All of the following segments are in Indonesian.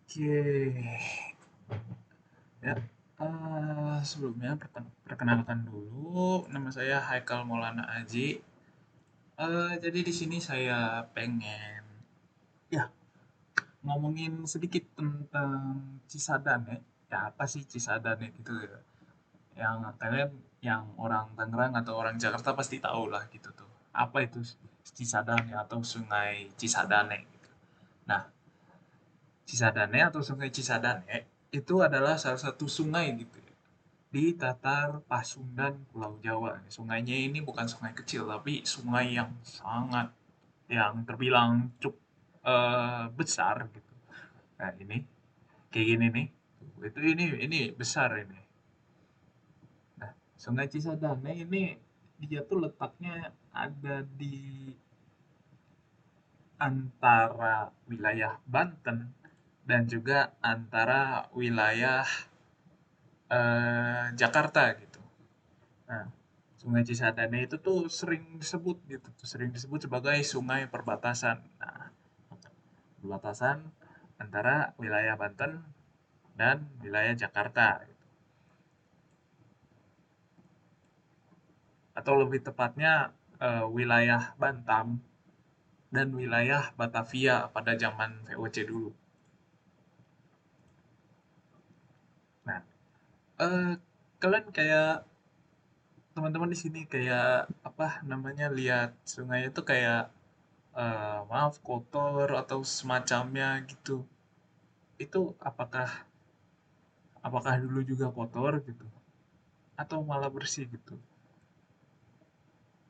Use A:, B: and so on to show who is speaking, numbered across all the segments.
A: Oke, ya. Sebelumnya perkenalkan dulu, nama saya Haikal Maulana Aji. Jadi di sini saya pengen ya ngomongin sedikit tentang Cisadane. Ya apa sih Cisadane gitu ya? Yang kalian yang orang Tangerang atau orang Jakarta pasti tahu lah gitu tuh. Apa itu Cisadane atau Sungai Cisadane gitu. Nah, Cisadane atau Sungai Cisadane itu adalah salah satu sungai gitu ya, di Tatar Pasundan Pulau Jawa. Sungainya ini bukan sungai kecil, tapi sungai yang sangat yang terbilang cukup besar gitu. Nah ini kayak gini nih, itu ini besar ini. Nah, Sungai Cisadane ini dia tuh letaknya ada di antara wilayah Banten dan juga antara wilayah Jakarta gitu. Nah, Sungai Cisadane itu tuh sering disebut gitu, sering disebut sebagai sungai perbatasan. Nah, perbatasan antara wilayah Banten dan wilayah Jakarta gitu. Atau lebih tepatnya wilayah Bantam dan wilayah Batavia pada zaman VOC dulu. Nah, eh, kalian kayak teman-teman di sini kayak apa namanya lihat sungai itu kayak maaf kotor atau semacamnya gitu. Itu apakah dulu juga kotor gitu atau malah bersih gitu?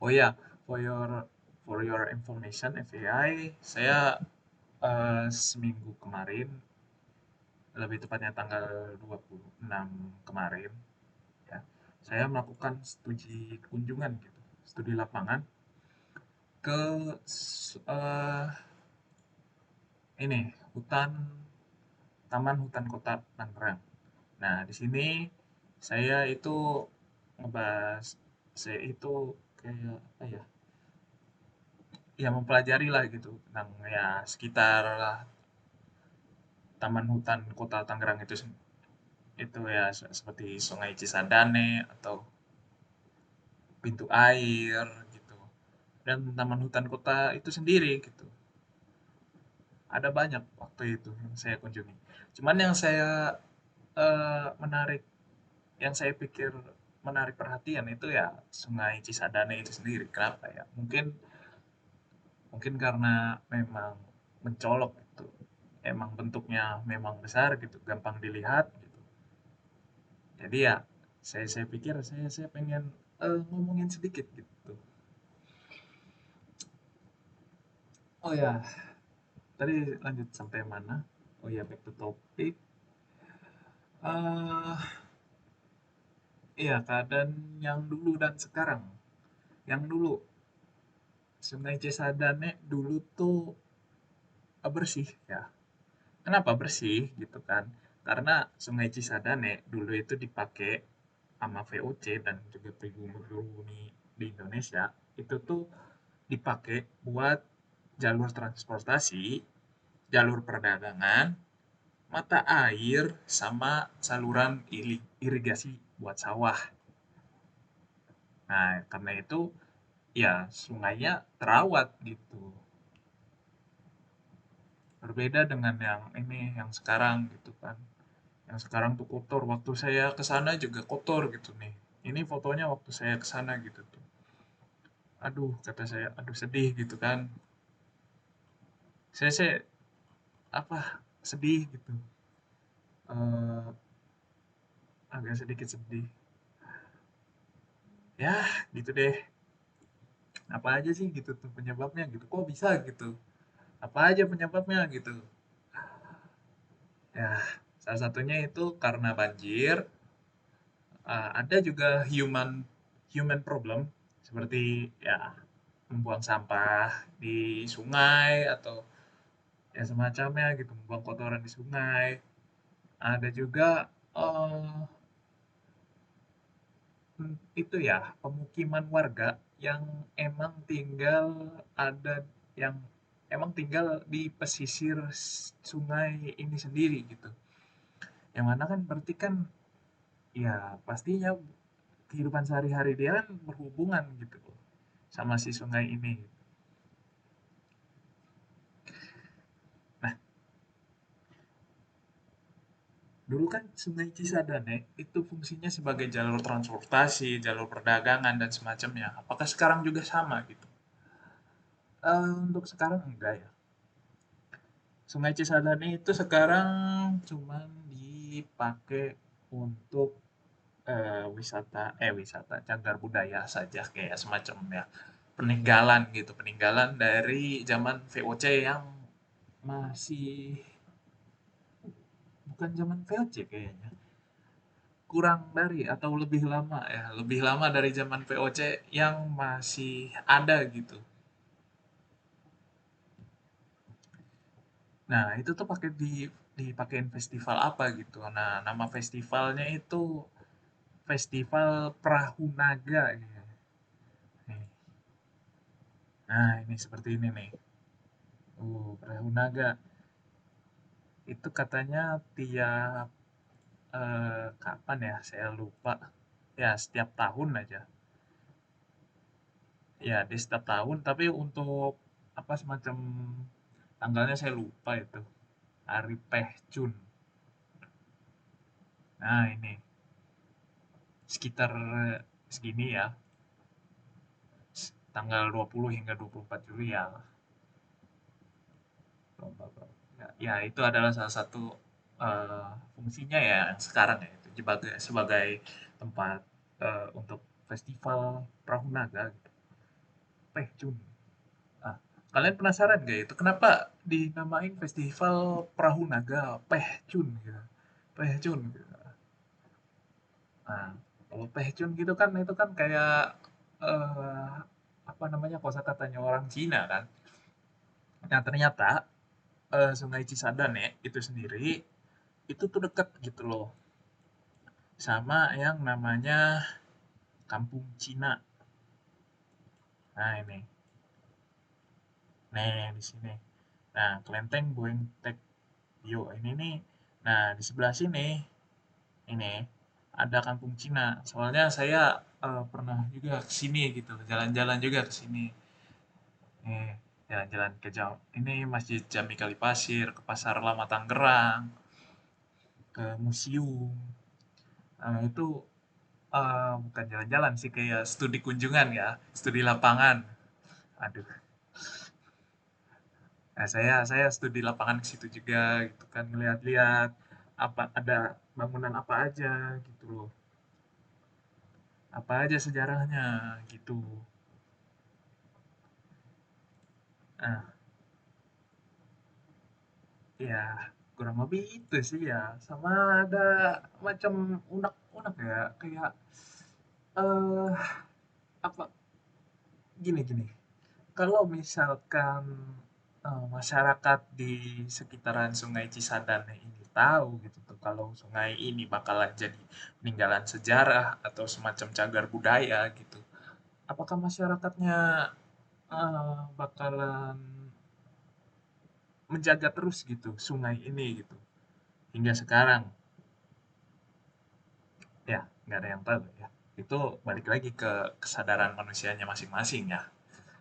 A: Oh ya, for your for your information FYI, saya seminggu kemarin, lebih tepatnya tanggal 26 kemarin, ya, saya melakukan studi kunjungan gitu, studi lapangan ke eh, ini hutan Taman Hutan Kota Tangerang. Nah, di sini saya itu ngebahas, saya itu kayak apa ya? Ya mempelajari lah gitu tentang ya sekitar Taman Hutan Kota Tangerang itu ya seperti Sungai Cisadane atau Pintu Air gitu. Dan Taman Hutan Kota itu sendiri gitu. Ada banyak waktu itu yang saya kunjungi. Cuman yang saya menarik, yang saya pikir menarik perhatian itu ya Sungai Cisadane itu sendiri. Kenapa ya? Mungkin mungkin karena memang mencolok gitu. Emang bentuknya memang besar gitu, gampang dilihat gitu. Jadi ya saya pikir saya pengen ngomongin sedikit gitu. Oh ya, tadi lanjut sampai mana? Oh ya, back to topic. eh iya, keadaan yang dulu dan sekarang. Yang dulu, Sungai Cisadane dulu tuh bersih ya. Kenapa bersih gitu kan? Karena Sungai Cisadane dulu itu dipakai sama VOC dan juga pribumi di Indonesia itu tuh dipakai buat jalur transportasi, jalur perdagangan, mata air, sama saluran irigasi buat sawah. Nah, karena itu ya sungainya terawat gitu. Berbeda dengan yang ini, yang sekarang gitu kan. Yang sekarang tuh kotor. Waktu saya ke sana juga kotor gitu nih. Ini fotonya waktu saya ke sana gitu tuh. Aduh, kata saya, aduh sedih gitu kan. Saya apa sedih gitu. Eh, agak sedikit sedih. Ya, gitu deh. Apa aja sih gitu tuh penyebabnya gitu. Kok bisa gitu? Apa aja penyebabnya gitu. Ya, salah satunya itu karena banjir. Ada juga human problem seperti ya membuang sampah di sungai atau ya semacamnya gitu, membuang kotoran di sungai. Ada juga eh, itu ya pemukiman warga yang emang tinggal ada yang emang tinggal di pesisir sungai ini sendiri gitu. Yang mana kan berarti kan ya pastinya kehidupan sehari-hari dia kan berhubungan gitu loh sama si sungai ini. Nah, dulu kan Sungai Cisadane itu fungsinya sebagai jalur transportasi, jalur perdagangan dan semacamnya. Apakah sekarang juga sama gitu? Untuk sekarang enggak ya. Sungai Cisadane itu sekarang cuman dipakai untuk wisata cagar budaya saja kayak semacam ya peninggalan gitu, peninggalan dari zaman VOC yang masih bukan zaman VOC kayaknya. Kurang dari atau lebih lama ya, lebih lama dari zaman VOC yang masih ada gitu. Nah, itu tuh dipakein festival apa gitu. Nah, nama festivalnya itu Festival Perahu Naga gitu. Nih. Nah, ini seperti ini nih. Perahu Naga. Itu katanya tiap kapan ya? Saya lupa. Ya, setiap tahun aja. Ya, di setiap tahun, tapi untuk apa semacam tanggalnya saya lupa itu. Hari Pehcun. Nah, ini sekitar segini ya. Tanggal 20 hingga 24 Juli ya. Ya, ya, itu adalah salah satu fungsinya ya yang sekarang ya itu sebagai tempat untuk festival Perahu Naga gitu. Pehcun. Ah, kalian penasaran gak itu kenapa dinamain Festival Perahu Naga Pehcun gitu? Pehcun gitu. Nah, kalau Pehcun gitu kan itu kan kayak eh, apa namanya kosakatanya orang Cina kan. Nah, ternyata Sungai Cisadane itu sendiri itu tuh deket gitu loh sama yang namanya Kampung Cina. Nah, ini. Nih, di sini. Nah, Kelenteng Boeng Tek Bio ini nih. Nah, di sebelah sini ini ada Kampung Cina. Soalnya saya pernah juga ke sini gitu, jalan-jalan juga ke sini. Nih, jalan-jalan ke Jauh. Ini Masjid Jami Kalipasir, ke Pasar Lama Tangerang, ke museum. Itu bukan jalan-jalan sih, kayak studi kunjungan ya, studi lapangan. Aduh, nah saya studi lapangan ke situ juga gitu kan, ngeliat-liat apa ada bangunan apa aja gitu loh. Apa aja sejarahnya gitu. Nah, ya kurang lebih itu sih ya. Sama ada macam unek-unek ya, kayak eh apa gini gini. Kalau misalkan masyarakat di sekitaran Sungai Cisadane ini tahu gitu tuh kalau sungai ini bakalan jadi peninggalan sejarah atau semacam cagar budaya gitu. Apakah masyarakatnya bakalan menjaga terus gitu sungai ini gitu hingga sekarang? Ya, nggak ada yang tahu ya. Itu balik lagi ke kesadaran manusianya masing-masing ya.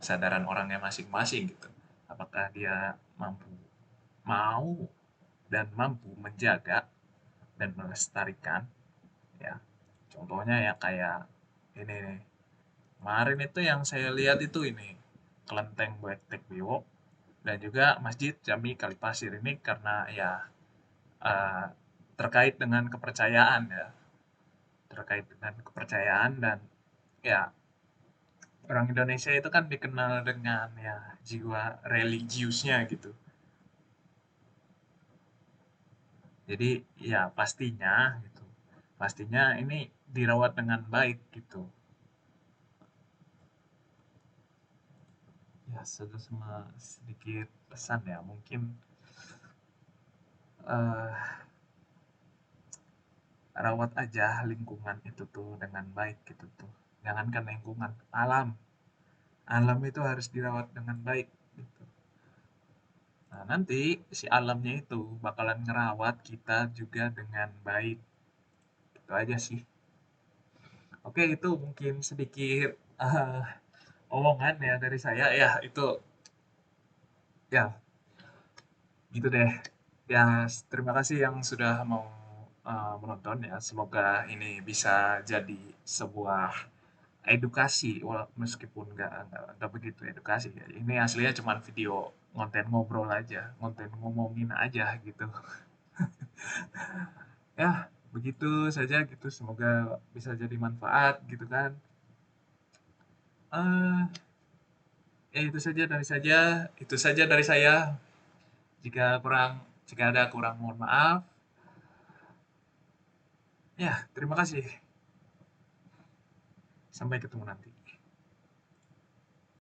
A: Kesadaran orangnya masing-masing gitu. Apakah dia mampu mau dan mampu menjaga dan melestarikan ya. Contohnya ya kayak ini nih. Kemarin itu yang saya lihat itu ini Kelenteng Buetek Biwo dan juga Masjid Jami Kalipasir ini karena ya eh, terkait dengan kepercayaan ya, terkait dengan kepercayaan dan ya orang Indonesia itu kan dikenal dengan ya jiwa religiusnya gitu. Jadi ya pastinya gitu. Pastinya ini dirawat dengan baik gitu. Ya sudah sama sedikit pesan ya mungkin eh rawat aja lingkungan itu tuh dengan baik gitu tuh. Jangankan lingkungan, alam. Alam itu harus dirawat dengan baik gitu. Nah, nanti si alamnya itu bakalan ngerawat kita juga dengan baik. Itu aja sih. Oke, itu mungkin sedikit omongan ya dari saya ya. Itu ya gitu deh. Ya, terima kasih yang sudah mau menonton ya. Semoga ini bisa jadi sebuah edukasi, meskipun nggak begitu edukasi ya. Ini aslinya cuma video konten ngobrol aja, konten ngomongin aja gitu. Ya, begitu saja gitu. Semoga bisa jadi manfaat gitu kan. Eh, ya itu saja dari saya. Jika ada kurang mohon maaf. Ya, terima kasih. Sampai ketemu nanti.